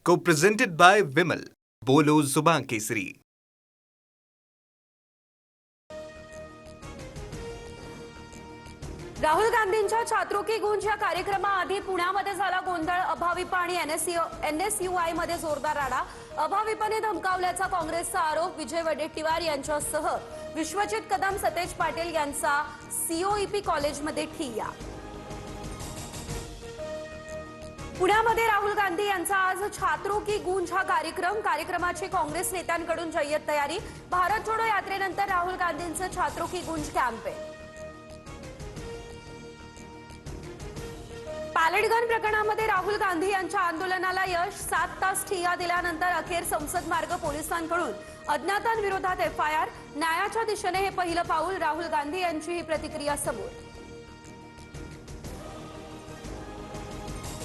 Co-presented by Vimal. बोलो जुबान केसरी. राहुल गांधींच्या छात्रों गुंज या कार्यक्रमाआधी पुण्यामध्ये झाला गोंधळ. अभाविप आणि एनएसयूआय मध्ये जोरदार राडा. अभाविपने धमकावल्याचा काँग्रेसचा आरोप. विजय वडेट्टीवार यांच्यासह विश्वजित कदम, सतेज पाटील यांचा सीओईपी कॉलेजमध्ये ठिय्या. पुण्यामध्ये राहुल गांधी यांचा आज छात्रों की गूंज हा कार्यक्रमाची काँग्रेस नेत्यांकडून जय्यत तयारी. भारत जोडो यात्रेनंतर राहुल गांधींचे छात्रों की गूंज कॅम्पेन. पॅलेटगन प्रकरणामध्ये राहुल गांधी यांच्या आंदोलनाला यश. 7 तास ठिय्या दिल्यानंतर अखेर संसद मार्ग पोलिसांकडून अज्ञातांविरोधात एफआयआर. न्यायाच्या दिशेने हे पहिलं पाऊल. राहुल गांधी यांची ही प्रतिक्रिया समोर.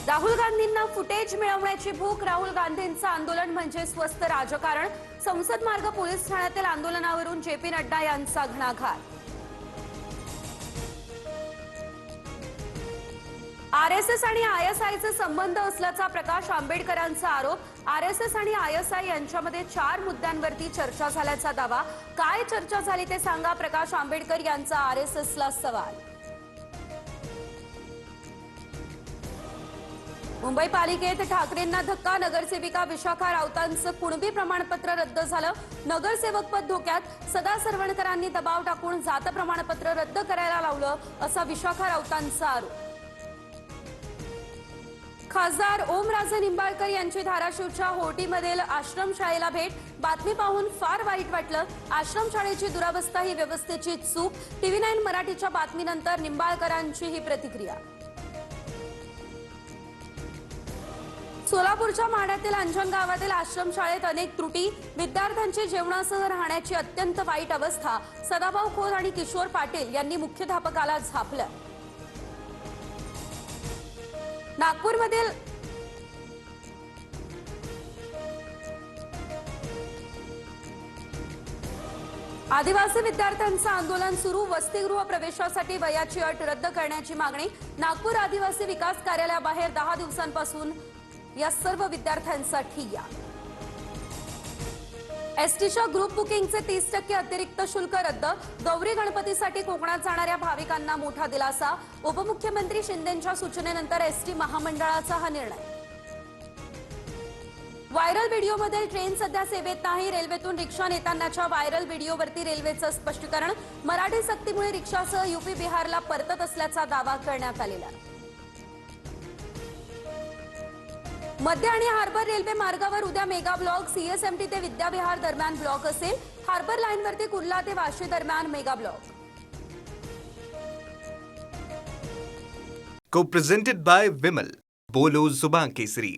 राहुल गांधींना फुटेज मिळवण्याची भूक. राहुल गांधींचं आंदोलन म्हणजे स्वस्त राजकारण. संसद मार्ग पोलीस ठाण्यातील आंदोलनावरून जेपी नड्डा यांचा घणाघात. आरएसएस आणि आयएसआयचे संबंध असल्याचा प्रकाश आंबेडकरांचा आरोप. आरएसएस आणि आयएसआय यांच्यामध्ये 4 मुद्द्यांवरती चर्चा झाल्याचा दावा. काय चर्चा झाली ते सांगा. प्रकाश आंबेडकर यांचा आरएसएसला सवाल. मुंबई पालिकेत ठाकरेंना धक्का. नगरसेविका विशाखा राऊतांचं कुणबी प्रमाणपत्र रद्द झालं. नगरसेवकपद धोक्यात. सदा सरवणकरांनी दबाव टाकून जात प्रमाणपत्र रद्द करायला लावलं असा विशाखा राऊतांचा आरोप. खासदार ओमराजे निंबाळकर यांची धाराशिवच्या होर्टीमधील आश्रमशाळेला भेट. बातमी पाहून फार वाईट वाटलं. आश्रमशाळेची दुरावस्था ही व्यवस्थेची चूक. TV9 मराठीच्या बातमीनंतर निंबाळकरांची ही प्रतिक्रिया. सोलापूरच्या माढ्यातील अंजन गावातील आश्रमशाळेत अनेक त्रुटी. विद्यार्थ्यांची जेवणासह राहण्याची अत्यंत वाईट अवस्था. सदाभाऊ खोत आणि किशोर पाटील यांनी मुख्याध्यापकाला झापलं. नागपूरमधील आदिवासी विद्यार्थ्यांचं आंदोलन सुरू. वसतिगृह प्रवेशासाठी वयाची अट रद्द करण्याची मागणी. नागपूर आदिवासी विकास कार्यालयाबाहेर 10 दिवसांपासून या सर्व विद्यार्थ्यांचा ठिय्या. एसटीच्या ग्रुप बुकिंगचे 30% अतिरिक्त शुल्क रद्द. गौरी गणपतीसाठी कोकणात जाणाऱ्या भाविकांना मोठा दिलासा. उपमुख्यमंत्री शिंदेंच्या सूचनेनंतर एसटी महामंडळाचा हा निर्णय. व्हायरल व्हिडिओमध्ये ट्रेन सध्या सेवेत नाही. रेल्वेतून रिक्षा नेतानाच्या व्हायरल व्हिडिओवरती रेल्वेचं स्पष्टीकरण. मराठी सक्तीमुळे रिक्षासह यूपी बिहारला परतत असल्याचा दावा करण्यात आलेला. मध्य आणि हार्बर रेल्वे मार्गावर उद्या मेगा ब्लॉक. सीएसएमटी ते विद्याविहार दरम्यान ब्लॉक असेल. हार्बर लाईनवरती कुर्ला ते वाशी दरम्यान mega block. Co-presented by Vimal. बोलो जुबान केसरी.